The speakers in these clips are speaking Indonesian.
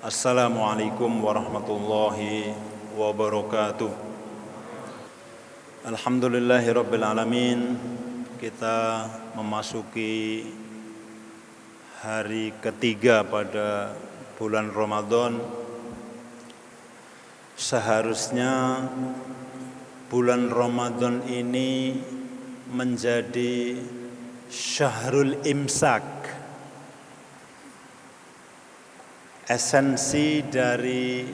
Assalamualaikum warahmatullahi wabarakatuh. Alhamdulillahirabbil alamin. Kita memasuki hari ketiga pada bulan Ramadan. Seharusnya bulan Ramadan ini menjadi syahrul imsak. Esensi dari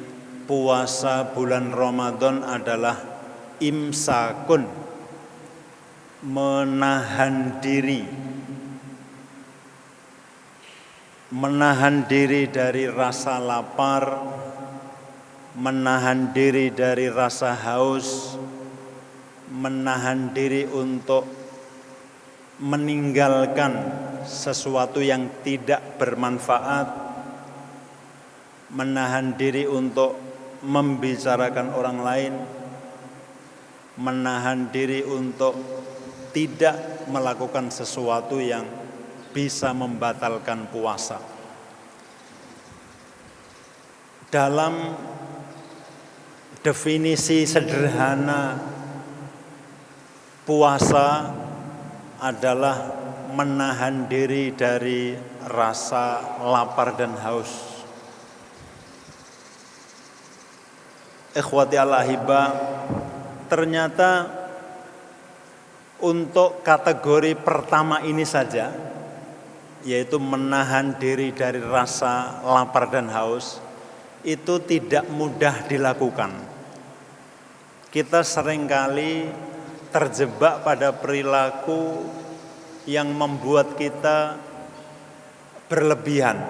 puasa bulan Ramadan adalah imsakun, menahan diri. Menahan diri dari rasa lapar, menahan diri dari rasa haus, menahan diri untuk meninggalkan sesuatu yang tidak bermanfaat, menahan diri untuk membicarakan orang lain, menahan diri untuk tidak melakukan sesuatu yang bisa membatalkan puasa. Dalam definisi sederhana, puasa adalah menahan diri dari rasa lapar dan haus. Ikhwati al-ahibah, ternyata untuk kategori pertama ini saja, yaitu menahan diri dari rasa lapar dan haus, itu tidak mudah dilakukan. Kita seringkali terjebak pada perilaku yang membuat kita berlebihan,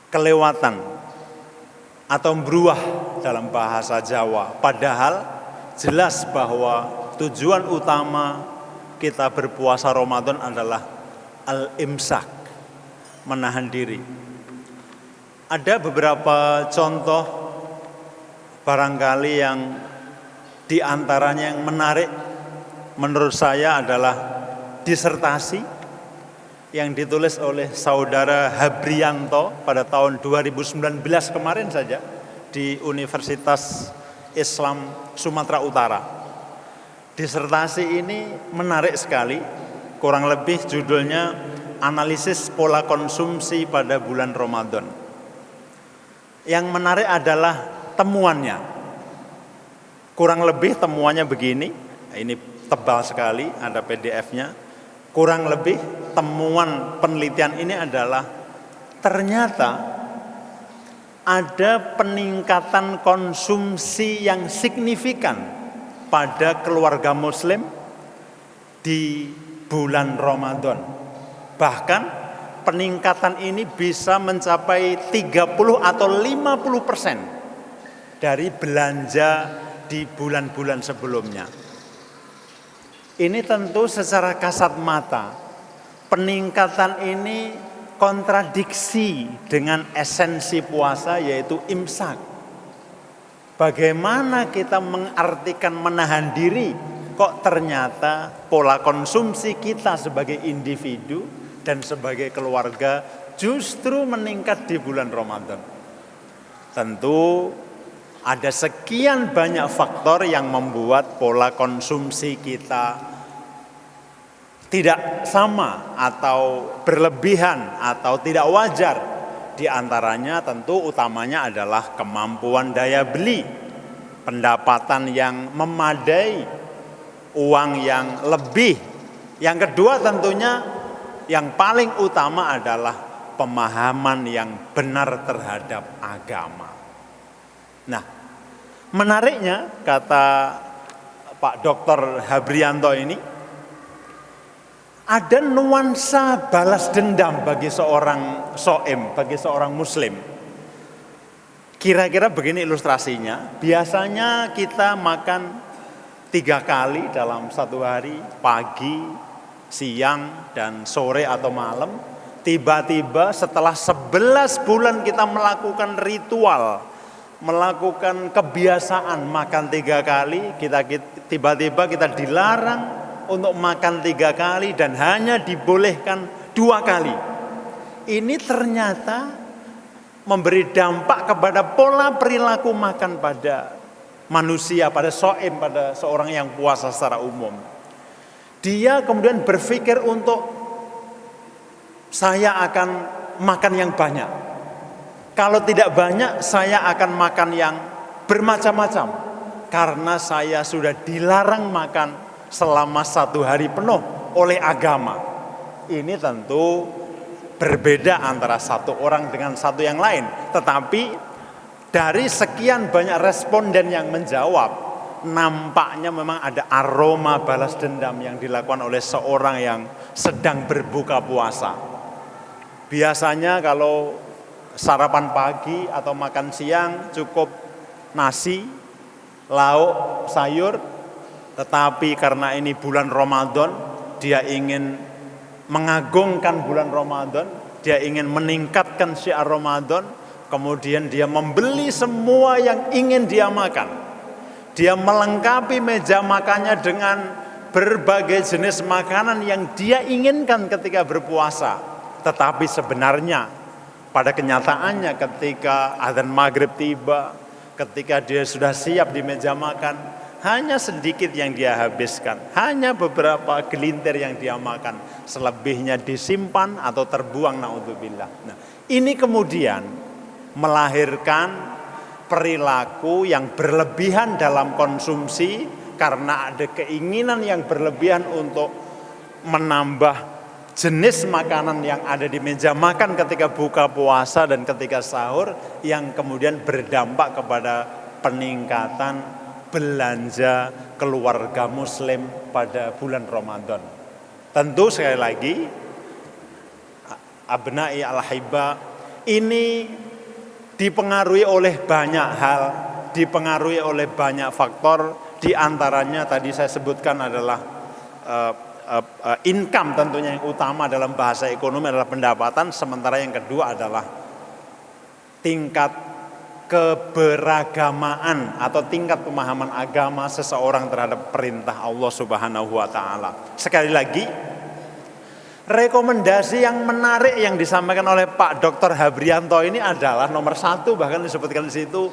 kelewatan, atau beruah dalam bahasa Jawa. Padahal jelas bahwa tujuan utama kita berpuasa Ramadan adalah al-imsak, menahan diri. Ada beberapa contoh barangkali yang diantaranya yang menarik menurut saya adalah disertasi yang ditulis oleh saudara Habrianto pada tahun 2019 kemarin saja di Universitas Islam Sumatera Utara. Disertasi ini menarik sekali, kurang lebih judulnya Analisis Pola Konsumsi pada Bulan Ramadan. Yang menarik adalah temuannya. Kurang lebih temuannya begini, ini tebal sekali, ada PDF-nya. Kurang lebih temuan penelitian ini adalah ternyata ada peningkatan konsumsi yang signifikan pada keluarga muslim di bulan Ramadan. Bahkan peningkatan ini bisa mencapai 30 atau 50% dari belanja di bulan-bulan sebelumnya. Ini tentu secara kasat mata, peningkatan ini kontradiksi dengan esensi puasa yaitu imsak. Bagaimana kita mengartikan menahan diri, kok ternyata pola konsumsi kita sebagai individu dan sebagai keluarga justru meningkat di bulan Ramadan. Tentu ada sekian banyak faktor yang membuat pola konsumsi kita tidak sama atau berlebihan atau tidak wajar. Di antaranya tentu utamanya adalah kemampuan daya beli, pendapatan yang memadai, uang yang lebih. Yang kedua tentunya yang paling utama adalah pemahaman yang benar terhadap agama. Nah, menariknya kata Pak Dr. Habrianto ini, ada nuansa balas dendam bagi seorang shaim, bagi seorang muslim. Kira-kira begini ilustrasinya, biasanya kita makan 3 kali dalam satu hari, pagi, siang, dan sore atau malam. Tiba-tiba setelah 11 bulan kita melakukan ritual, melakukan kebiasaan makan 3 kali, tiba-tiba kita dilarang untuk makan 3 kali dan hanya dibolehkan 2 kali. Ini ternyata memberi dampak kepada pola perilaku makan pada manusia, pada shaim, pada seorang yang puasa secara umum. Dia kemudian berpikir untuk saya akan makan yang banyak. Kalau tidak banyak, saya akan makan yang bermacam-macam. Karena saya sudah dilarang makan selama 1 hari penuh oleh agama. Ini tentu berbeda antara satu orang dengan satu yang lain. Tetapi dari sekian banyak responden yang menjawab, nampaknya memang ada aroma balas dendam yang dilakukan oleh seorang yang sedang berbuka puasa. Biasanya kalau sarapan pagi atau makan siang cukup nasi, lauk, sayur. Tetapi karena ini bulan Ramadan, dia ingin mengagungkan bulan Ramadan, dia ingin meningkatkan syiar Ramadan, kemudian dia membeli semua yang ingin dia makan. Dia melengkapi meja makannya dengan berbagai jenis makanan yang dia inginkan ketika berpuasa. Tetapi sebenarnya pada kenyataannya ketika azan maghrib tiba, ketika dia sudah siap di meja makan, hanya sedikit yang dia habiskan, hanya beberapa gelintir yang dia makan, selebihnya disimpan atau terbuang, naudzubillah. Nah, ini kemudian melahirkan perilaku yang berlebihan dalam konsumsi karena ada keinginan yang berlebihan untuk menambah jenis makanan yang ada di meja makan ketika buka puasa dan ketika sahur, yang kemudian berdampak kepada peningkatan belanja keluarga muslim pada bulan Ramadan. Tentu sekali lagi, abna'i al-hibba, ini dipengaruhi oleh banyak hal, dipengaruhi oleh banyak faktor. Di antaranya tadi saya sebutkan adalah income, tentunya yang utama dalam bahasa ekonomi adalah pendapatan. Sementara yang kedua adalah tingkat keberagamaan atau tingkat pemahaman agama seseorang terhadap perintah Allah Subhanahu wa taala. Sekali lagi, rekomendasi yang menarik yang disampaikan oleh Pak Dr. Habrianto ini adalah nomor 1, bahkan disebutkan di situ,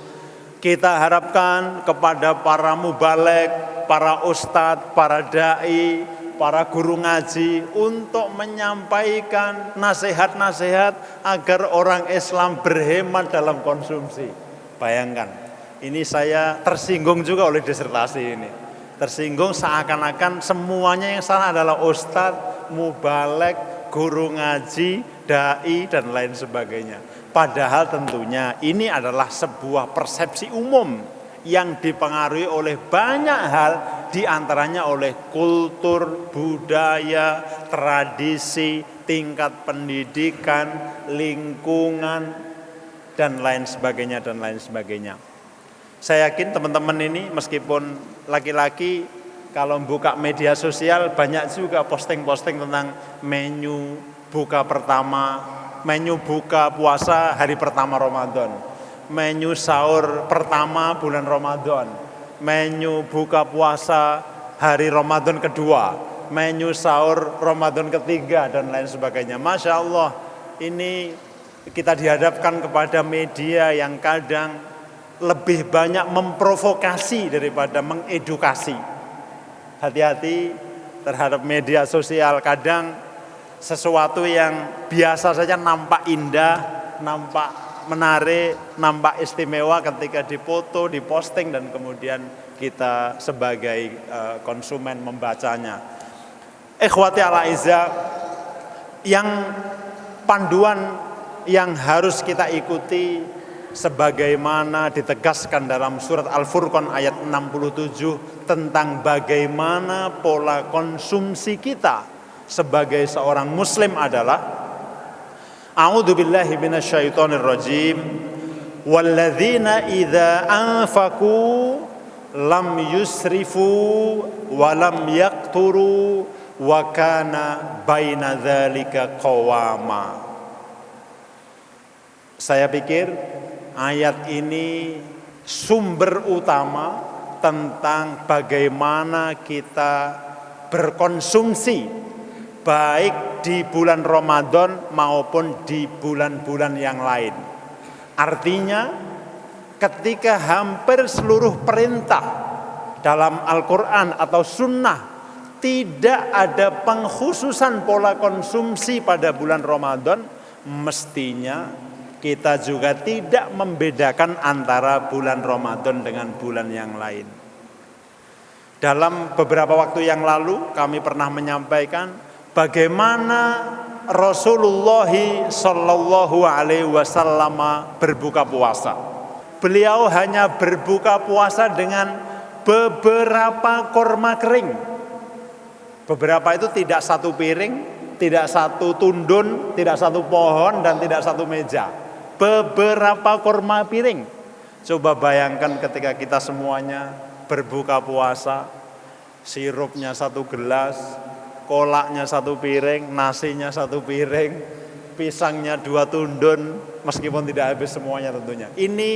kita harapkan kepada para mubalek, para ustadz, para dai, para guru ngaji untuk menyampaikan nasihat-nasihat agar orang Islam berhemat dalam konsumsi. Bayangkan, ini saya tersinggung juga oleh disertasi ini. Tersinggung seakan-akan semuanya yang salah adalah ustadz, mubalek, guru ngaji, dai, dan lain sebagainya. Padahal tentunya ini adalah sebuah persepsi umum yang dipengaruhi oleh banyak hal, diantaranya oleh kultur, budaya, tradisi, tingkat pendidikan, lingkungan, dan lain sebagainya, dan lain sebagainya. Saya yakin teman-teman ini meskipun laki-laki, kalau buka media sosial banyak juga posting-posting tentang menu buka pertama, menu buka puasa hari pertama Ramadan, menu sahur pertama bulan Ramadan, menu buka puasa hari Ramadan kedua, menu sahur Ramadan ketiga, dan lain sebagainya. Masya Allah, ini kita dihadapkan kepada media yang kadang lebih banyak memprovokasi daripada mengedukasi. Hati-hati terhadap media sosial, kadang sesuatu yang biasa saja nampak indah, nampak menarik, nampak istimewa ketika dipoto, diposting, dan kemudian kita sebagai konsumen membacanya. Ikhwati al-a'izzah, yang panduan yang harus kita ikuti sebagaimana ditegaskan dalam surat Al-Furqan ayat 67 tentang bagaimana pola konsumsi kita sebagai seorang muslim adalah a'udzubillahi minasyaitonir rajim, walladzina idza anfaqu lam yusrifu wa lam yaqturu wa kana baina dzalika qawama. Saya pikir ayat ini sumber utama tentang bagaimana kita berkonsumsi baik di bulan Ramadan maupun di bulan-bulan yang lain. Artinya ketika hampir seluruh perintah dalam Al-Quran atau Sunnah tidak ada pengkhususan pola konsumsi pada bulan Ramadan, mestinya kita juga tidak membedakan antara bulan Ramadan dengan bulan yang lain. Dalam beberapa waktu yang lalu kami pernah menyampaikan bagaimana Rasulullah Shallallahu Alaihi Wasallam berbuka puasa. Beliau hanya berbuka puasa dengan beberapa kurma kering. Beberapa itu tidak satu piring, tidak satu tundun, tidak satu pohon, dan tidak satu meja. Beberapa kurma piring. Coba bayangkan ketika kita semuanya berbuka puasa, sirupnya satu gelas, kolaknya satu piring, nasinya satu piring, pisangnya 2 tundun, meskipun tidak habis semuanya tentunya. Ini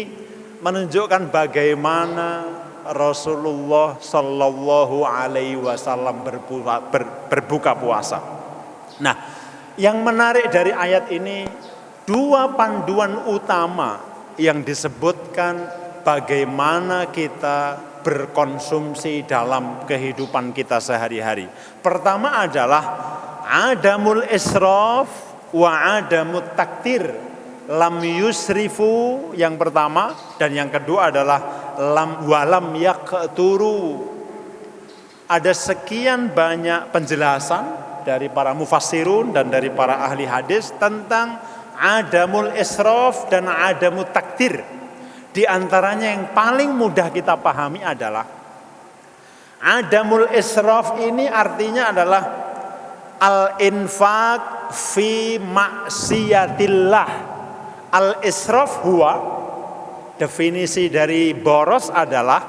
menunjukkan bagaimana Rasulullah Shallallahu Alaihi Wasallam berbuka puasa. Nah, yang menarik dari ayat ini 2 panduan utama yang disebutkan bagaimana kita berkonsumsi dalam kehidupan kita sehari-hari. Pertama adalah adamul israf wa adamut taktir. Lam yusrifu yang pertama, dan yang kedua adalah walam yaqturu. Ada sekian banyak penjelasan dari para mufassirun dan dari para ahli hadis tentang adamul israf dan adamut taktir. Di antaranya yang paling mudah kita pahami adalah adamul israf ini artinya adalah al-infaq fi maksiatillah. Al-israf huwa, definisi dari boros adalah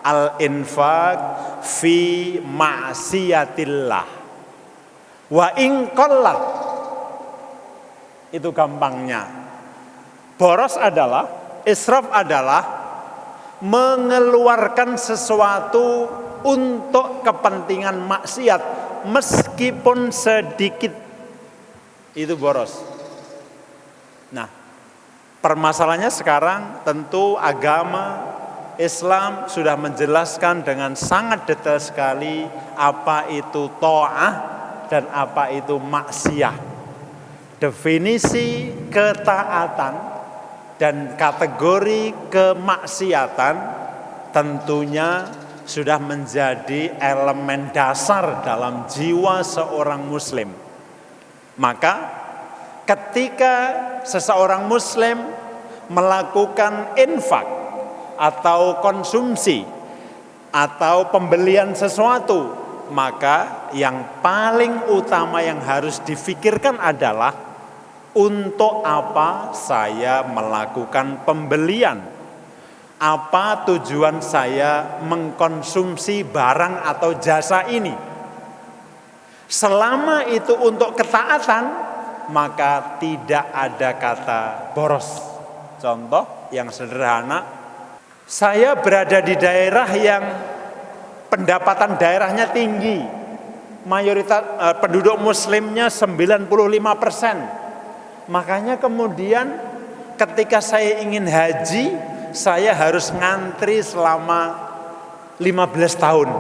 al-infaq fi maksiatillah. Wa in qallat. Itu gampangnya. Boros adalah, israf adalah mengeluarkan sesuatu untuk kepentingan maksiat meskipun sedikit. Itu boros. Nah, permasalahannya sekarang tentu agama Islam sudah menjelaskan dengan sangat detail sekali apa itu ta'ah dan apa itu maksiyah. Definisi ketaatan dan kategori kemaksiatan tentunya sudah menjadi elemen dasar dalam jiwa seorang muslim. Maka ketika seseorang muslim melakukan infak atau konsumsi atau pembelian sesuatu, maka yang paling utama yang harus difikirkan adalah untuk apa saya melakukan pembelian? Apa tujuan saya mengkonsumsi barang atau jasa ini? Selama itu untuk ketaatan, maka tidak ada kata boros. Contoh yang sederhana, saya berada di daerah yang pendapatan daerahnya tinggi. Mayoritas penduduk muslimnya 95%. Makanya kemudian ketika saya ingin haji, saya harus ngantri selama 15 tahun.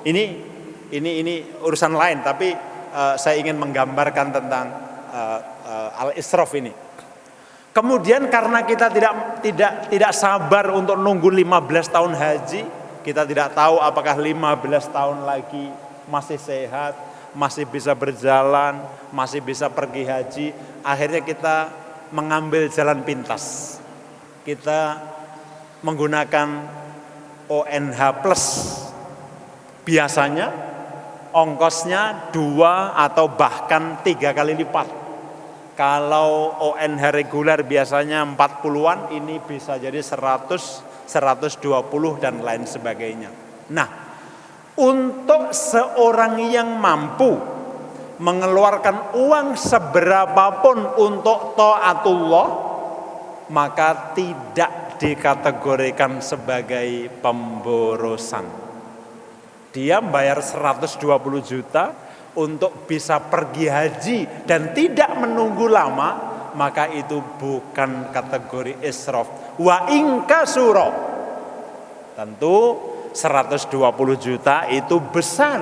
Ini urusan lain, tapi saya ingin menggambarkan tentang al-israf ini. Kemudian karena kita tidak sabar untuk nunggu 15 tahun haji, kita tidak tahu apakah 15 tahun lagi masih sehat, masih bisa berjalan, masih bisa pergi haji. Akhirnya kita mengambil jalan pintas. Kita menggunakan ONH plus. Biasanya ongkosnya 2 atau bahkan 3 kali lipat. Kalau ONH reguler biasanya 40-an, ini bisa jadi 100, 120 dan lain sebagainya. Nah, untuk seorang yang mampu mengeluarkan uang seberapapun untuk taatullah, maka tidak dikategorikan sebagai pemborosan. Dia bayar 120 juta untuk bisa pergi haji dan tidak menunggu lama, maka itu bukan kategori israf. Wa inkasuro, tentu 120 juta itu besar,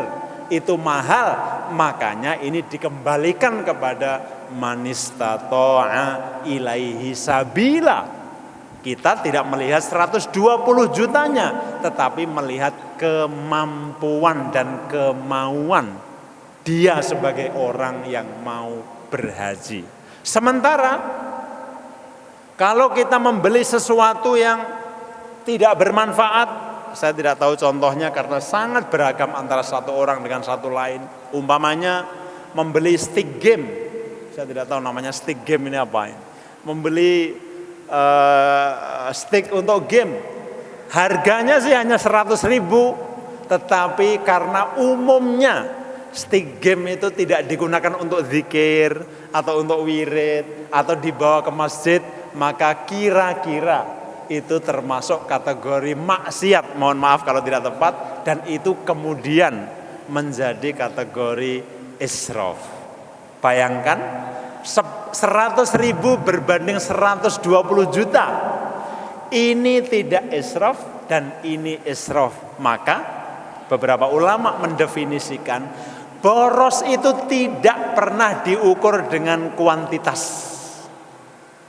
itu mahal, makanya ini dikembalikan kepada manistata'a ilaihi sabila. Kita tidak melihat 120 jutanya, tetapi melihat kemampuan dan kemauan dia sebagai orang yang mau berhaji. Sementara kalau kita membeli sesuatu yang tidak bermanfaat, saya tidak tahu contohnya karena sangat beragam antara satu orang dengan satu lain. Umpamanya membeli stick game, saya tidak tahu namanya stick game ini apa. Membeli stick untuk game, harganya sih hanya 100.000, tetapi karena umumnya stick game itu tidak digunakan untuk zikir atau untuk wirid atau dibawa ke masjid, maka kira-kira itu termasuk kategori maksiat, mohon maaf kalau tidak tepat, dan itu kemudian menjadi kategori israf. Bayangkan 100.000 berbanding 120 juta, ini tidak israf dan ini israf. Maka beberapa ulama mendefinisikan boros itu tidak pernah diukur dengan kuantitas,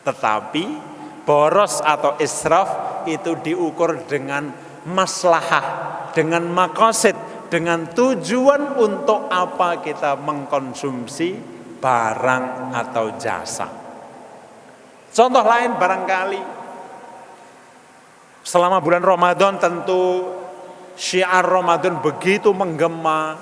tetapi boros atau israf itu diukur dengan maslahah, dengan maqasid, dengan tujuan untuk apa kita mengkonsumsi barang atau jasa. Contoh lain barangkali, selama bulan Ramadan tentu syiar Ramadan begitu menggema,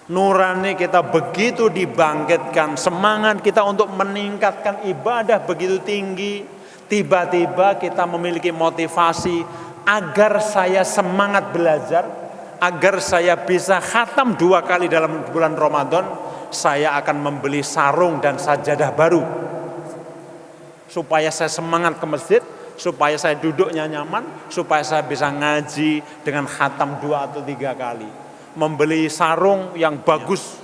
nurani kita begitu dibangkitkan, semangat kita untuk meningkatkan ibadah begitu tinggi. Tiba-tiba kita memiliki motivasi agar saya semangat belajar, agar saya bisa khatam 2 kali dalam bulan Ramadan, saya akan membeli sarung dan sajadah baru. Supaya saya semangat ke masjid, supaya saya duduknya nyaman, supaya saya bisa ngaji dengan khatam 2 atau 3 kali. Membeli sarung yang bagus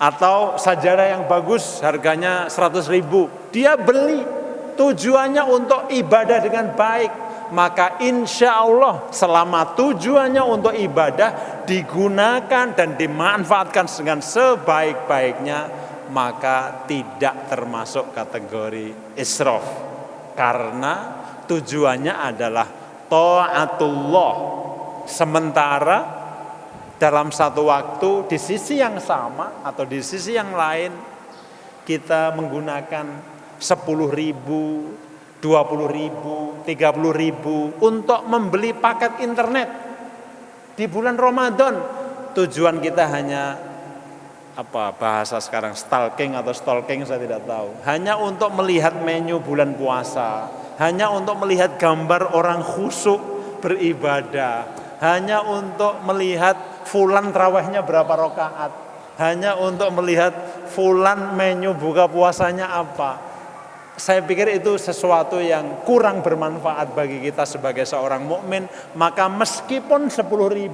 atau sajadah yang bagus harganya 100.000, dia beli. Tujuannya untuk ibadah dengan baik, maka insya Allah selama tujuannya untuk ibadah digunakan dan dimanfaatkan dengan sebaik-baiknya, maka tidak termasuk kategori israf, karena tujuannya adalah ta'atullah. Sementara dalam satu waktu di sisi yang sama atau di sisi yang lain kita menggunakan 10.000, 20.000, 30.000 untuk membeli paket internet di bulan Ramadan. Tujuan kita hanya apa bahasa sekarang, stalking atau stalking, saya tidak tahu. Hanya untuk melihat menu bulan puasa, hanya untuk melihat gambar orang khusyuk beribadah, hanya untuk melihat fulan tarawihnya berapa rakaat, hanya untuk melihat fulan menu buka puasanya apa. Saya pikir itu sesuatu yang kurang bermanfaat bagi kita sebagai seorang mukmin. Maka meskipun 10.000,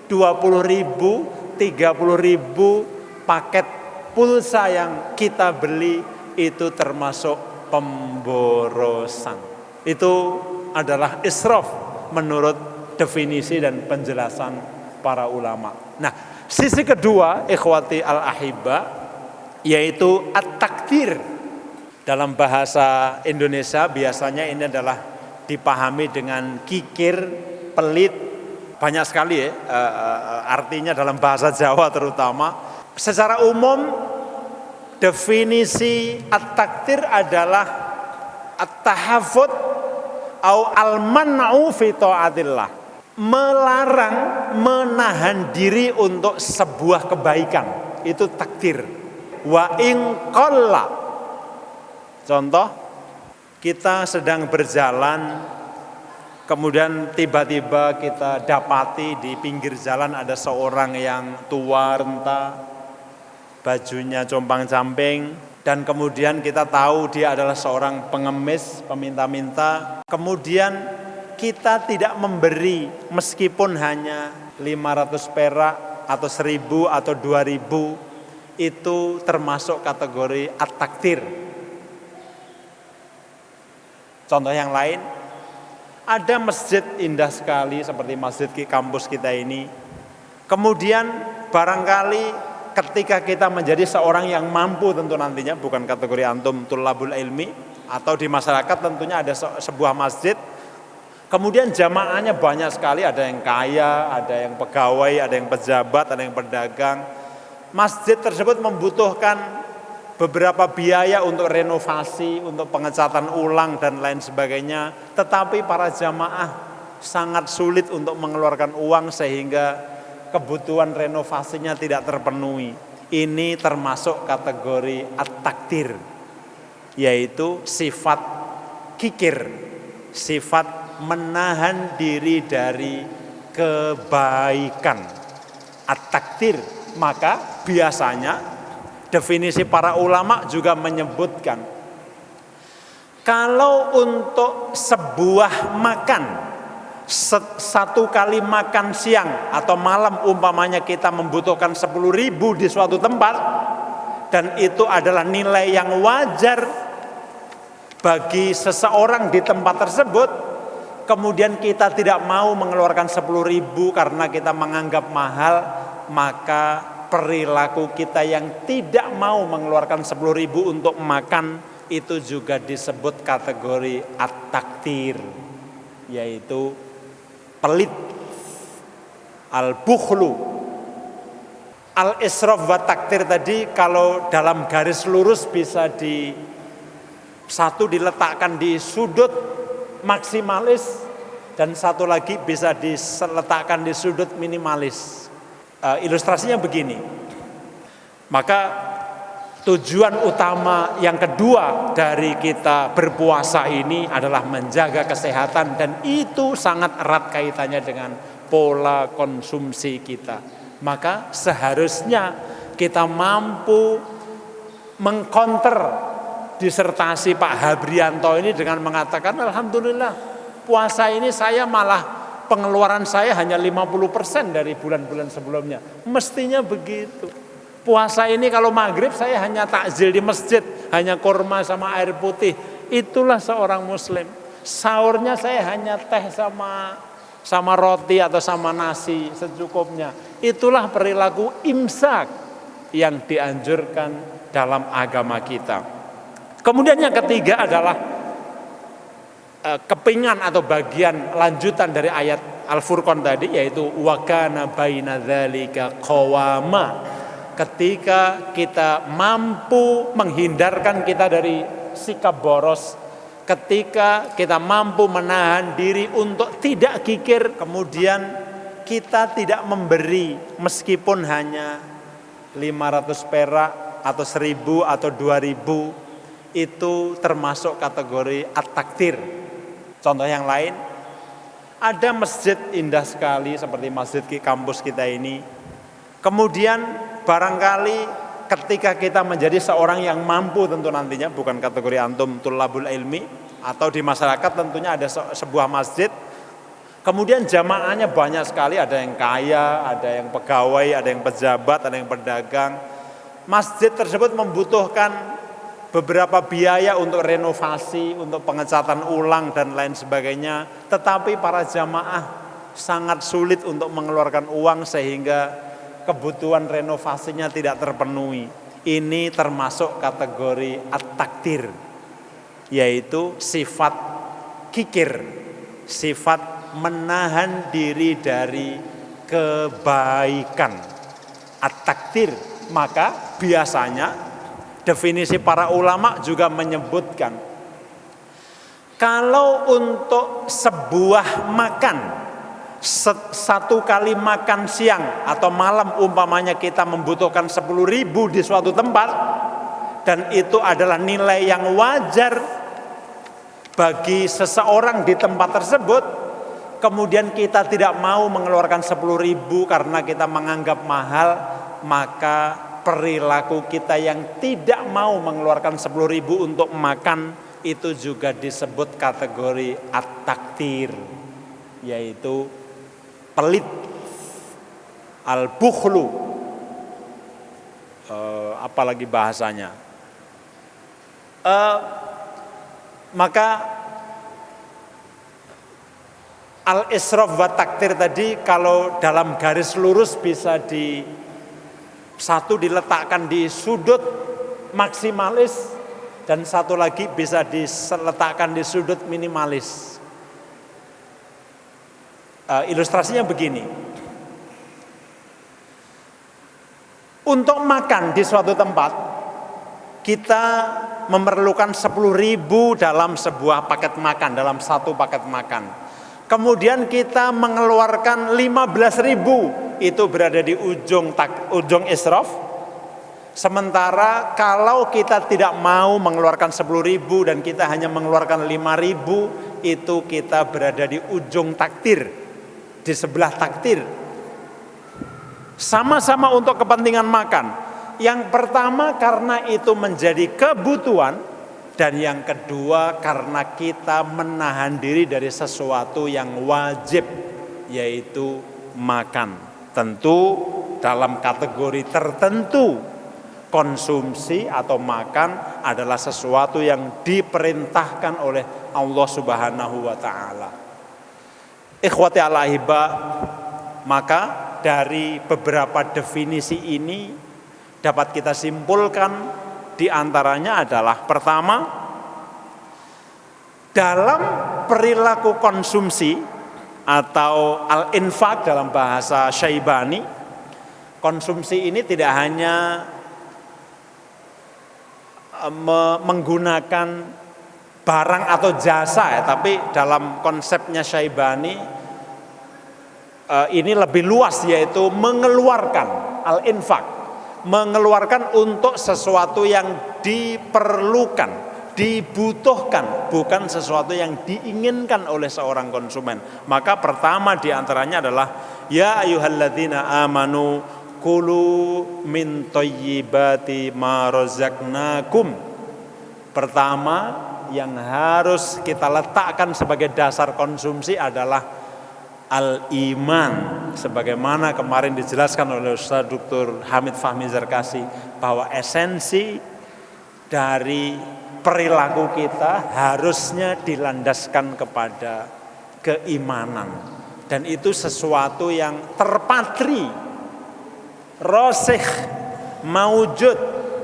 20.000, 30.000 paket pulsa yang kita beli itu termasuk pemborosan. Itu adalah israf menurut definisi dan penjelasan para ulama. Nah, sisi kedua ikhwati al-ahibba yaitu at-takdir. Dalam bahasa Indonesia biasanya ini adalah dipahami dengan kikir, pelit, banyak sekali ya artinya dalam bahasa Jawa terutama. Secara umum definisi at-takdir adalah at-tahafud au al-man'u fi ta'atillah, melarang, menahan diri untuk sebuah kebaikan, itu takdir. Wa in qalla, contoh, kita sedang berjalan, kemudian tiba-tiba kita dapati di pinggir jalan ada seorang yang tua renta, bajunya compang-camping, dan kemudian kita tahu dia adalah seorang pengemis, peminta-minta. Kemudian kita tidak memberi meskipun hanya 500 perak atau 1.000 atau 2.000, itu termasuk kategori at-takdir. Contoh yang lain, ada masjid indah sekali seperti masjid di kampus kita ini. Kemudian barangkali ketika kita menjadi seorang yang mampu, tentu nantinya bukan kategori antum tulabul ilmi, atau di masyarakat tentunya ada sebuah masjid. Kemudian jamaahnya banyak sekali, ada yang kaya, ada yang pegawai, ada yang pejabat, ada yang pedagang. Masjid tersebut membutuhkan beberapa biaya untuk renovasi, untuk pengecatan ulang dan lain sebagainya. Tetapi para jamaah sangat sulit untuk mengeluarkan uang sehingga kebutuhan renovasinya tidak terpenuhi. Ini termasuk kategori at-takdir, yaitu sifat kikir, sifat menahan diri dari kebaikan. At-takdir, maka biasanya definisi para ulama juga menyebutkan kalau untuk sebuah makan, satu kali makan siang atau malam umpamanya kita membutuhkan 10.000 di suatu tempat, dan itu adalah nilai yang wajar bagi seseorang di tempat tersebut, kemudian kita tidak mau mengeluarkan 10.000 karena kita menganggap mahal, maka perilaku kita yang tidak mau mengeluarkan 10.000 untuk makan itu juga disebut kategori at-takdir, yaitu pelit, al-bukhlu. Al-israf wa takdir tadi kalau dalam garis lurus bisa satu diletakkan di sudut maksimalis dan satu lagi bisa diletakkan di sudut minimalis. Ilustrasinya begini. Maka tujuan utama yang kedua dari kita berpuasa ini adalah menjaga kesehatan, dan itu sangat erat kaitannya dengan pola konsumsi kita. Maka seharusnya kita mampu mengkonter disertasi Pak Habrianto ini dengan mengatakan, alhamdulillah puasa ini saya malah pengeluaran saya hanya 50% dari bulan-bulan sebelumnya. Mestinya begitu. Puasa ini kalau maghrib saya hanya takjil di masjid, hanya kurma sama air putih. Itulah seorang muslim. Sahurnya saya hanya teh sama roti atau sama nasi secukupnya. Itulah perilaku imsak yang dianjurkan dalam agama kita. Kemudian yang ketiga adalah kepingan atau bagian lanjutan dari ayat Al-Furqan tadi, yaitu wa kana baina dzalika qawama. Ketika kita mampu menghindarkan kita dari sikap boros, ketika kita mampu menahan diri untuk tidak kikir, kemudian kita tidak memberi meskipun hanya 500 perak atau 1.000 atau 2.000, itu termasuk kategori at-takdir. Contoh yang lain, ada masjid indah sekali seperti masjid di kampus kita ini. Kemudian barangkali ketika kita menjadi seorang yang mampu, tentu nantinya bukan kategori antum tulabul ilmi, atau di masyarakat tentunya ada sebuah masjid. Kemudian jamaahnya banyak sekali, ada yang kaya, ada yang pegawai, ada yang pejabat, ada yang pedagang. Masjid tersebut membutuhkan beberapa biaya untuk renovasi, untuk pengecatan ulang dan lain sebagainya. Tetapi para jamaah sangat sulit untuk mengeluarkan uang sehingga kebutuhan renovasinya tidak terpenuhi. Ini termasuk kategori at-takdir, yaitu sifat kikir, sifat menahan diri dari kebaikan. At-takdir, maka biasanya definisi para ulama juga menyebutkan kalau untuk sebuah makan, satu kali makan siang atau malam umpamanya kita membutuhkan 10.000 di suatu tempat, dan itu adalah nilai yang wajar bagi seseorang di tempat tersebut, kemudian kita tidak mau mengeluarkan 10.000 karena kita menganggap mahal, maka perilaku kita yang tidak mau mengeluarkan 10.000 untuk makan itu juga disebut kategori at-takdir, yaitu pelit, al-bukhlu, apalagi bahasanya. Maka Al-israf wa taktir tadi kalau dalam garis lurus bisa satu diletakkan di sudut maksimalis dan satu lagi bisa diletakkan di sudut minimalis. Ilustrasinya begini. Untuk makan di suatu tempat, kita memerlukan 10.000 dalam sebuah paket makan, dalam satu paket makan. Kemudian kita mengeluarkan 15.000, itu berada di ujung israf. Sementara kalau kita tidak mau mengeluarkan 10.000 dan kita hanya mengeluarkan 5.000, itu kita berada di ujung takdir, di sebelah takdir. Sama-sama untuk kepentingan makan. Yang pertama karena itu menjadi kebutuhan, dan yang kedua karena kita menahan diri dari sesuatu yang wajib, yaitu makan. Tentu dalam kategori tertentu konsumsi atau makan adalah sesuatu yang diperintahkan oleh Allah Subhanahu wa taala. Ikhwati al-ahibba, maka dari beberapa definisi ini dapat kita simpulkan di antaranya adalah pertama, dalam perilaku konsumsi atau al-infaq dalam bahasa Syaibani, konsumsi ini tidak hanya menggunakan barang atau jasa ya, tapi dalam konsepnya Syaibani ini lebih luas, yaitu mengeluarkan al-infaq, mengeluarkan untuk sesuatu yang diperlukan, dibutuhkan, bukan sesuatu yang diinginkan oleh seorang konsumen. Maka pertama di antaranya adalah ya ayyuhalladzina amanu kulu min thayyibati ma razaqnakum. Pertama yang harus kita letakkan sebagai dasar konsumsi adalah al-iman, sebagaimana kemarin dijelaskan oleh Ustaz Dr. Hamid Fahmi Zarkasi, bahwa esensi dari perilaku kita harusnya dilandaskan kepada keimanan, dan itu sesuatu yang terpatri, rosikh, maujud,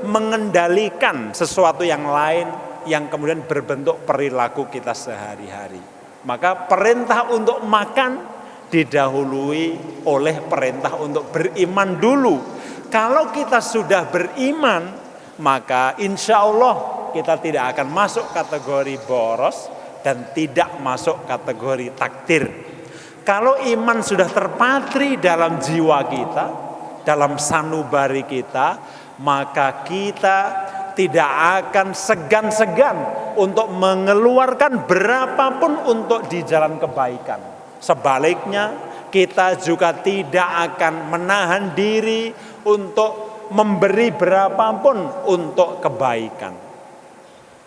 mengendalikan sesuatu yang lain yang kemudian berbentuk perilaku kita sehari-hari. Maka perintah untuk makan didahului oleh perintah untuk beriman dulu. Kalau kita sudah beriman, maka insya Allah kita tidak akan masuk kategori boros dan tidak masuk kategori takdir. Kalau iman sudah terpatri dalam jiwa kita, dalam sanubari kita, maka kita tidak akan segan-segan untuk mengeluarkan berapapun untuk di jalan kebaikan. Sebaliknya, kita juga tidak akan menahan diri untuk memberi berapapun untuk kebaikan.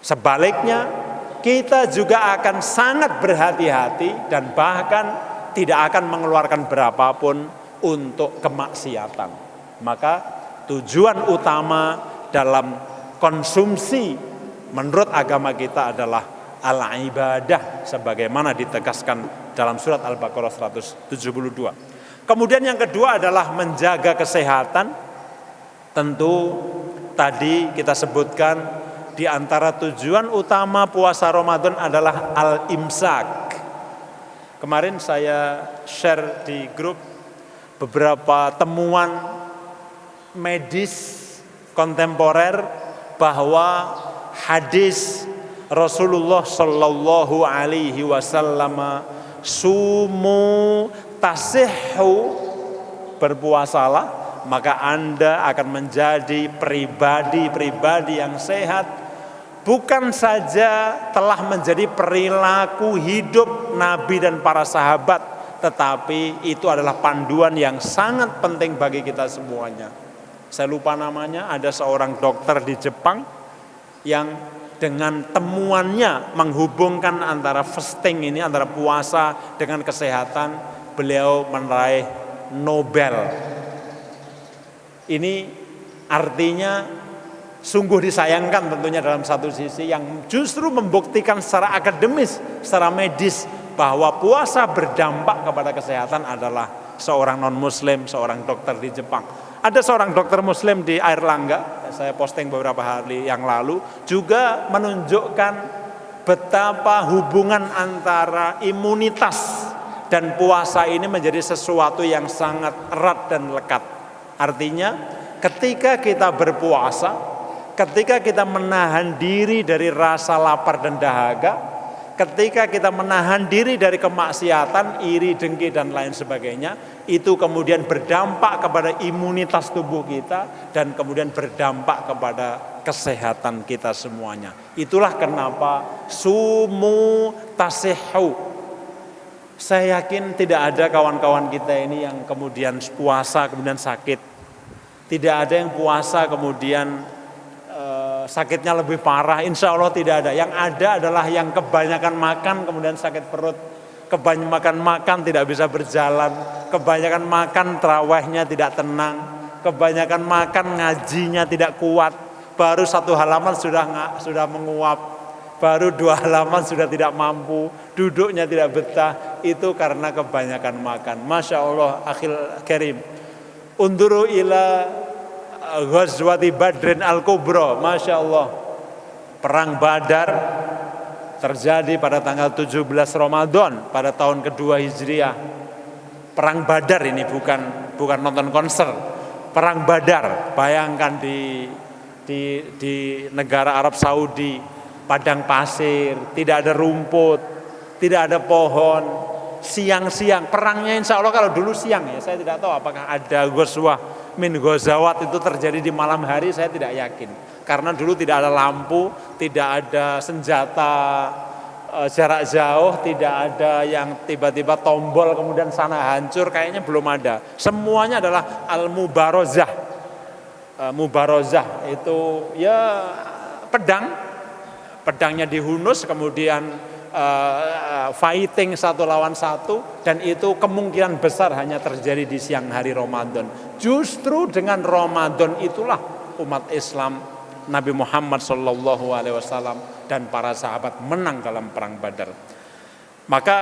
Sebaliknya, kita juga akan sangat berhati-hati dan bahkan tidak akan mengeluarkan berapapun untuk kemaksiatan. Maka tujuan utama dalam konsumsi menurut agama kita adalah al-ibadah, sebagaimana ditegaskan dalam surat Al-Baqarah 172. Kemudian yang kedua adalah menjaga kesehatan. Tentu tadi kita sebutkan di antara tujuan utama puasa Ramadan adalah al-imsak. Kemarin saya share di grup beberapa temuan medis kontemporer bahwa hadis Rasulullah Shallallahu Alaihi Wasallam, sumu tasihhu, berpuasalah maka Anda akan menjadi pribadi yang sehat. Bukan saja telah menjadi perilaku hidup Nabi dan para sahabat, tetapi itu adalah panduan yang sangat penting bagi kita semuanya. Saya lupa namanya, ada seorang dokter di Jepang yang dengan temuannya menghubungkan antara fasting ini, antara puasa dengan kesehatan, beliau meraih Nobel. Ini artinya sungguh disayangkan tentunya dalam satu sisi, yang justru membuktikan secara akademis, secara medis bahwa puasa berdampak kepada kesehatan adalah seorang non-muslim, seorang dokter di Jepang. Ada seorang dokter muslim di Airlangga, saya posting beberapa hari yang lalu, juga menunjukkan betapa hubungan antara imunitas dan puasa ini menjadi sesuatu yang sangat erat dan lekat. Artinya ketika kita berpuasa, ketika kita menahan diri dari rasa lapar dan dahaga, ketika kita menahan diri dari kemaksiatan, iri, dengki dan lain sebagainya, itu kemudian berdampak kepada imunitas tubuh kita dan kemudian berdampak kepada kesehatan kita semuanya. Itulah kenapa sumu tasihhu. Saya yakin tidak ada kawan-kawan kita ini yang kemudian puasa kemudian sakit. Tidak ada yang puasa kemudian sakitnya lebih parah, insya Allah tidak ada. Yang ada adalah yang kebanyakan makan kemudian sakit perut, kebanyakan makan tidak bisa berjalan, kebanyakan makan tarawihnya tidak tenang, kebanyakan makan ngajinya tidak kuat, baru 1 halaman sudah menguap, baru 2 halaman sudah tidak mampu, duduknya tidak betah, itu karena kebanyakan makan. Masya Allah, akhil karim, unduru ila Ghazwati Badrin Al-Kubra, Masya Allah, perang Badar terjadi pada tanggal 17 Ramadan pada tahun kedua Hijriah. Perang Badar ini bukan nonton konser. Perang Badar, bayangkan di negara Arab Saudi, padang pasir, tidak ada rumput, tidak ada pohon, siang-siang, perangnya insya Allah kalau dulu siang ya, saya tidak tahu apakah ada ghazwah min ghazawat itu terjadi di malam hari, saya tidak yakin. Karena dulu tidak ada lampu, tidak ada senjata jarak jauh, tidak ada yang tiba-tiba tombol kemudian sana hancur, kayaknya belum ada. Semuanya adalah al-mubarozah. Mubarozah itu ya pedangnya dihunus, kemudian fighting 1 lawan 1, dan itu kemungkinan besar hanya terjadi di siang hari Ramadan. Justru dengan Ramadan itulah umat Islam, Nabi Muhammad SAW dan para sahabat menang dalam perang Badar. Maka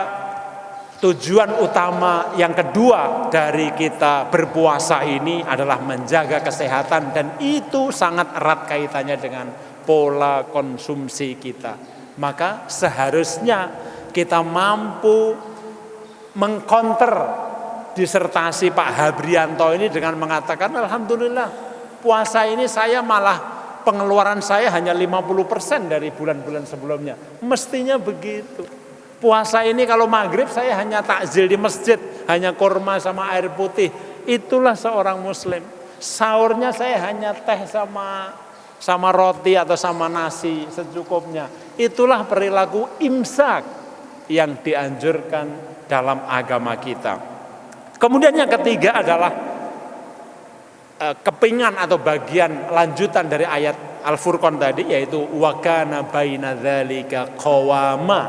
tujuan utama yang kedua dari kita berpuasa ini adalah menjaga kesehatan, dan itu sangat erat kaitannya dengan pola konsumsi kita. Maka seharusnya kita mampu mengkonter disertasi Pak Habrianto ini dengan mengatakan, alhamdulillah puasa ini saya malah pengeluaran saya hanya 50% dari bulan-bulan sebelumnya. Mestinya begitu. Puasa ini kalau maghrib saya hanya takjil di masjid, hanya kurma sama air putih. Itulah seorang muslim. Sahurnya saya hanya teh sama roti atau sama nasi secukupnya. Itulah perilaku imsak yang dianjurkan dalam agama kita. Kemudian yang ketiga adalah kepingan atau bagian lanjutan dari ayat Al-Furqan tadi, yaitu wa kana baina dzalika qawama.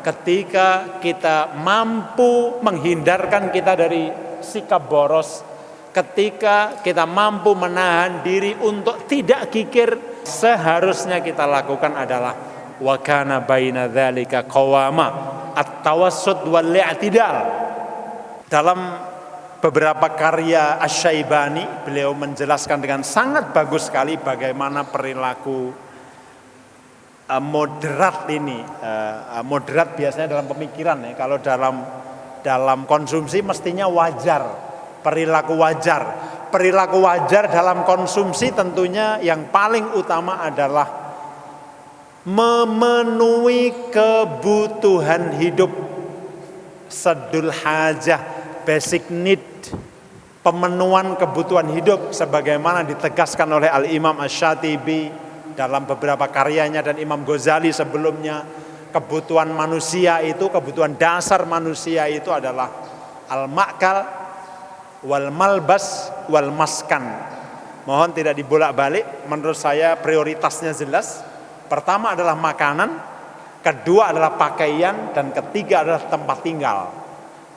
Ketika kita mampu menghindarkan kita dari sikap boros, ketika kita mampu menahan diri untuk tidak kikir, seharusnya kita lakukan adalah wa kana baina dzalika qawama, at-tawassut wal i'tidal. Dalam beberapa karya Asy-Syaibani, beliau menjelaskan dengan sangat bagus sekali bagaimana perilaku moderat ini. Moderat biasanya dalam pemikiran ya, kalau dalam konsumsi mestinya wajar, perilaku wajar. Perilaku wajar dalam konsumsi tentunya yang paling utama adalah memenuhi kebutuhan hidup, sadul hajah, basic need, pemenuhan kebutuhan hidup sebagaimana ditegaskan oleh Al-Imam Asy-Syatibi dalam beberapa karyanya dan Imam Ghazali sebelumnya. Kebutuhan manusia itu, kebutuhan dasar manusia itu adalah al-ma'kal wal malbas wal maskan. Mohon tidak dibolak-balik, menurut saya prioritasnya jelas. Pertama adalah makanan, kedua adalah pakaian, dan ketiga adalah tempat tinggal.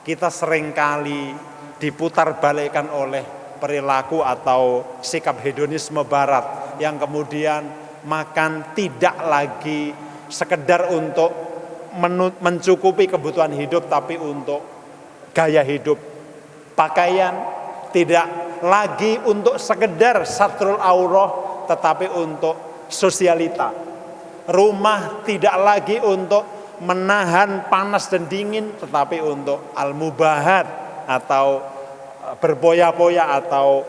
Kita seringkali diputarbalikkan oleh perilaku atau sikap hedonisme barat yang kemudian makan tidak lagi sekedar untuk mencukupi kebutuhan hidup, tapi untuk gaya hidup. Pakaian tidak lagi untuk sekedar satrul aurah, tetapi untuk sosialita. Rumah tidak lagi untuk menahan panas dan dingin, tetapi untuk al-mubahat atau berpoya-poya atau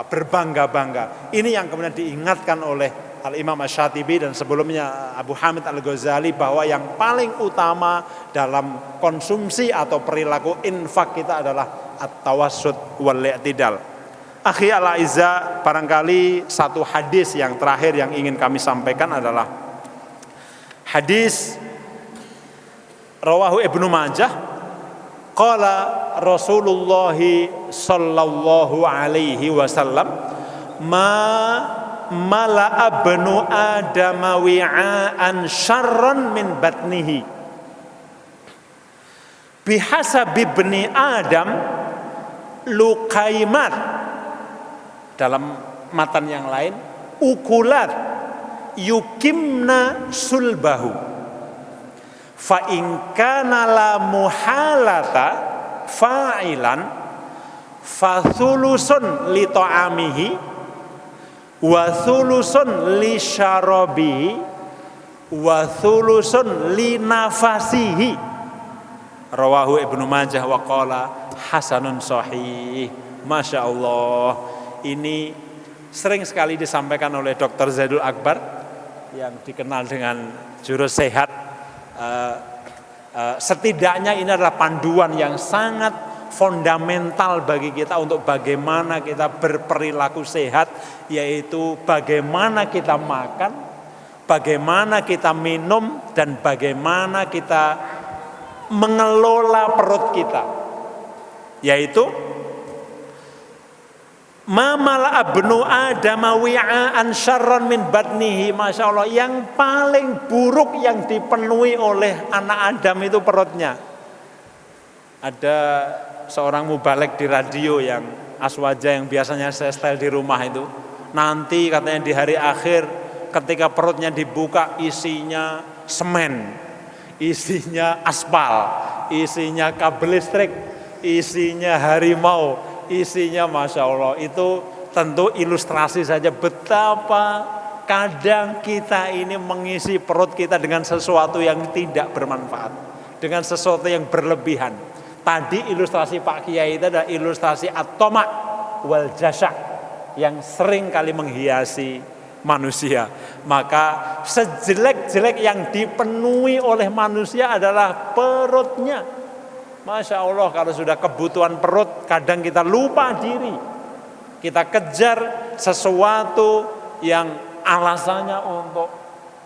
berbangga-bangga. Ini yang kemudian diingatkan oleh Al-Imam Asy-Syatibi dan sebelumnya Abu Hamid Al-Ghazali, bahwa yang paling utama dalam konsumsi atau perilaku infak kita adalah at-tawassut wal-i'tidal. Akhi al-aizza, barangkali satu hadis yang terakhir yang ingin kami sampaikan adalah hadis rawahu Ibnu Majah, qala Rasulullah sallallahu alaihi wasallam, mala'a bnu adama wi'aan syarran min batnihi bihasabi bni adam luqaimat. Dalam matan yang lain, ukulat yukimna sulbahu fa in kana la muhalata fa'ilan fa thulusun li ta'amihi wa thulusun li syarabihi wa thulusun li nafasihi. Rawahu Ibnu Majah wa qala hasanun sahih. Masya Allah, ini sering sekali disampaikan oleh Dr. Zaidul Akbar yang dikenal dengan jurus sehat. Setidaknya ini adalah panduan yang sangat fundamental bagi kita untuk bagaimana kita berperilaku sehat, yaitu bagaimana kita makan, bagaimana kita minum, dan bagaimana kita mengelola perut kita, yaitu mamala abnu adama wi'aan syarran min batnihi. Masya Allah, yang paling buruk yang dipenuhi oleh anak Adam itu perutnya. Ada seorang mubalek di radio yang aswaja yang biasanya saya setel di rumah itu, nanti katanya di hari akhir ketika perutnya dibuka isinya semen, isinya aspal, isinya kabel listrik, isinya harimau, isinya Masya Allah. Itu tentu ilustrasi saja betapa kadang kita ini mengisi perut kita dengan sesuatu yang tidak bermanfaat, dengan sesuatu yang berlebihan. Tadi ilustrasi Pak Kiai itu adalah ilustrasi at-tama' wal jasya yang sering kali menghiasi manusia. Maka sejelek-jelek yang dipenuhi oleh manusia adalah perutnya. Masya Allah, kalau sudah kebutuhan perut, kadang kita lupa diri. Kita kejar sesuatu yang alasannya untuk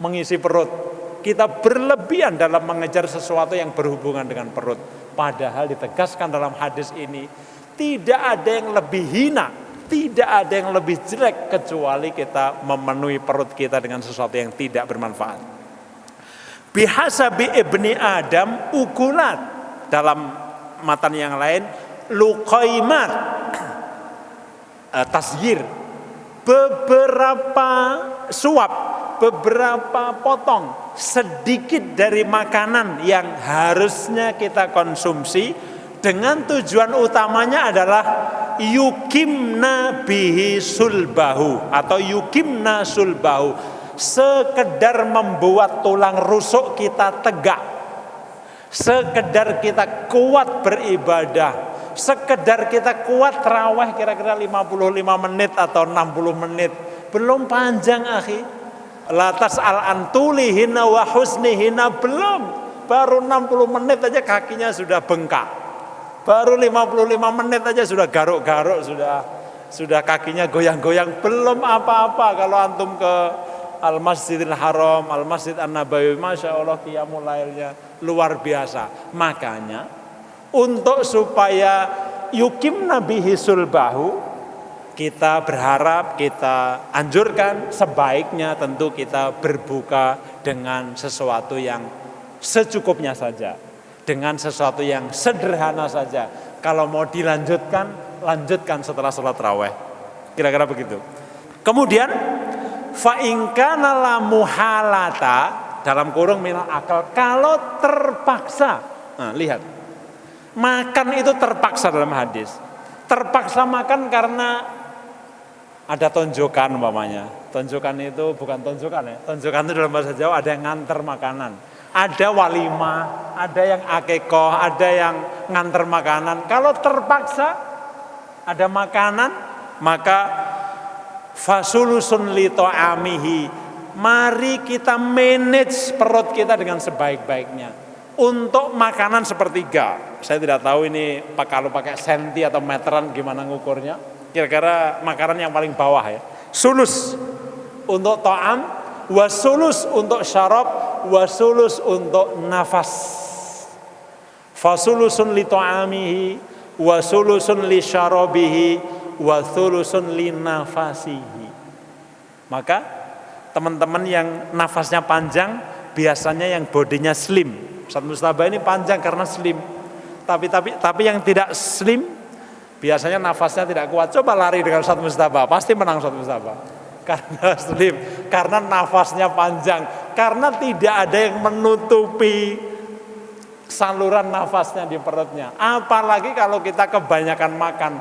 mengisi perut. Kita berlebihan dalam mengejar sesuatu yang berhubungan dengan perut. Padahal ditegaskan dalam hadis ini, tidak ada yang lebih hina, tidak ada yang lebih jelek kecuali kita memenuhi perut kita dengan sesuatu yang tidak bermanfaat. Bihasabi ibni Adam ukulat, dalam matan yang lain luqaimat, tasyir, beberapa suap, beberapa potong, sedikit dari makanan yang harusnya kita konsumsi, dengan tujuan utamanya adalah yukimna bihi sulbahu atau yukimna sulbahu, sekedar membuat tulang rusuk kita tegak, sekedar kita kuat beribadah, sekedar kita kuat tarawih kira-kira 55 menit atau 60 menit. Belum panjang akhi. Latas al-antulihina wa husnihina, belum. Baru 60 menit aja kakinya sudah bengkak. Baru 55 menit aja sudah garuk-garuk, sudah kakinya goyang-goyang. Belum apa-apa kalau antum ke Al-Masjidil Haram, Al-Masjid An-Nabawi, Masya Allah qiyamul lailnya luar biasa. Makanya untuk supaya yukimna bihi sulbahu, kita berharap, kita anjurkan sebaiknya tentu kita berbuka dengan sesuatu yang secukupnya saja, dengan sesuatu yang sederhana saja. Kalau mau dilanjutkan, lanjutkan setelah sholat raweh. Kira-kira begitu. Kemudian fa in kana la muhalata, dalam kurung minal akal, kalau terpaksa. Nah, lihat. Makan itu terpaksa dalam hadis. Terpaksa makan karena ada tonjokan umpamanya. Tonjokan itu bukan tonjokan ya. Tonjokan itu dalam bahasa Jawa ada yang nganter makanan. Ada walimah, ada yang akikoh, ada yang nganter makanan. Kalau terpaksa ada makanan, maka fasulusun li ta'amihi. Mari kita manage perut kita dengan sebaik-baiknya. Untuk makanan sepertiga. Saya tidak tahu ini kalau pakai senti atau meteran gimana ngukurnya. Kira-kira makanan yang paling bawah ya. Sulus untuk ta'am, wasulus untuk syarab, wasulus untuk nafas. Fasulusun li ta'amihi, wasulusun li syarabihi, wasulusun li nafasihi. Maka teman-teman yang nafasnya panjang biasanya yang bodinya slim. Ustaz Mustafa ini panjang karena slim. Tapi yang tidak slim biasanya nafasnya tidak kuat. Coba lari dengan Ustaz Mustafa, pasti menang Ustaz Mustafa. Karena slim, karena nafasnya panjang, karena tidak ada yang menutupi saluran nafasnya di perutnya. Apalagi kalau kita kebanyakan makan,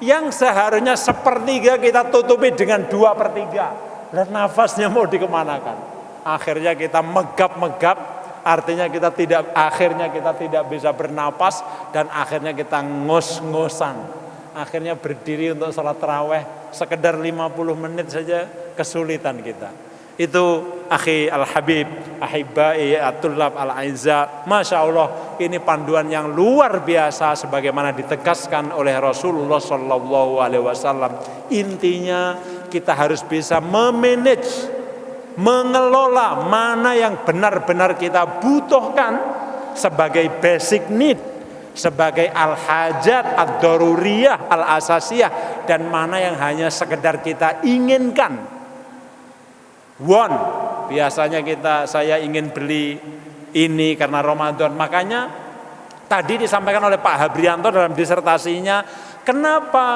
yang seharusnya sepertiga kita tutupi dengan 2/3. Dan nafasnya mau dikemanakan? Akhirnya kita megap-megap, artinya akhirnya kita tidak bisa bernapas, dan akhirnya kita ngos-ngosan. Akhirnya berdiri untuk sholat tarawih sekedar 50 menit saja kesulitan kita. Itu akhi al-habib, ahibbai at-tullab al-aizza. Masya Allah, ini panduan yang luar biasa sebagaimana ditegaskan oleh Rasulullah sallallahu alaihi wasallam. Intinya kita harus bisa memanage, mengelola mana yang benar-benar kita butuhkan sebagai basic need, sebagai al-hajat, ad-daruriyah, al-asasiyah, dan mana yang hanya sekedar kita inginkan. Biasanya saya ingin beli ini karena Ramadan. Makanya tadi disampaikan oleh Pak Habrianto dalam disertasinya, kenapa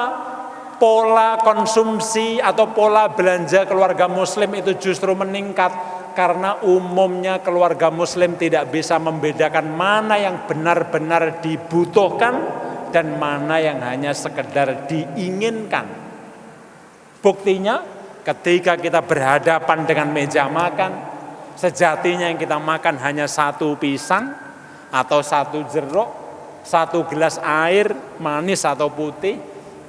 pola konsumsi atau pola belanja keluarga muslim itu justru meningkat? Karena umumnya keluarga muslim tidak bisa membedakan mana yang benar-benar dibutuhkan dan mana yang hanya sekedar diinginkan. Buktinya ketika kita berhadapan dengan meja makan, sejatinya yang kita makan hanya 1 pisang atau 1 jeruk, 1 gelas air manis atau putih,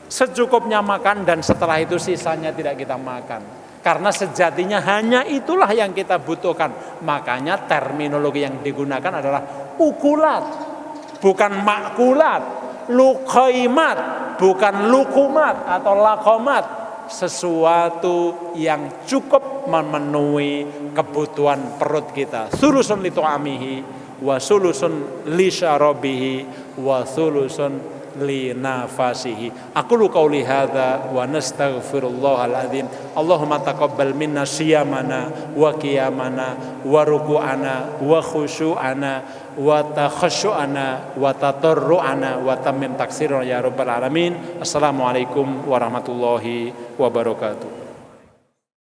secukupnya makan, dan setelah itu sisanya tidak kita makan. Karena sejatinya hanya itulah yang kita butuhkan. Makanya terminologi yang digunakan adalah ukulat, bukan makulat, luqaimat, bukan lukumat atau lakomat. Sesuatu yang cukup memenuhi kebutuhan perut kita. Sulusun li tu'amihi, wa sulusun li syarabihi, wa sulusun li nafasihi. Aqulu qauli hadza wa nastaghfirullahal azim. Allahumma taqabbal minna siyamana wa qiyamana wa ruku'ana wa khusyu'ana wa takhashu'ana wa tatarru'ana wa tammim taksirana ya rabbal alamin. Assalamualaikum warahmatullahi wabarakatuh.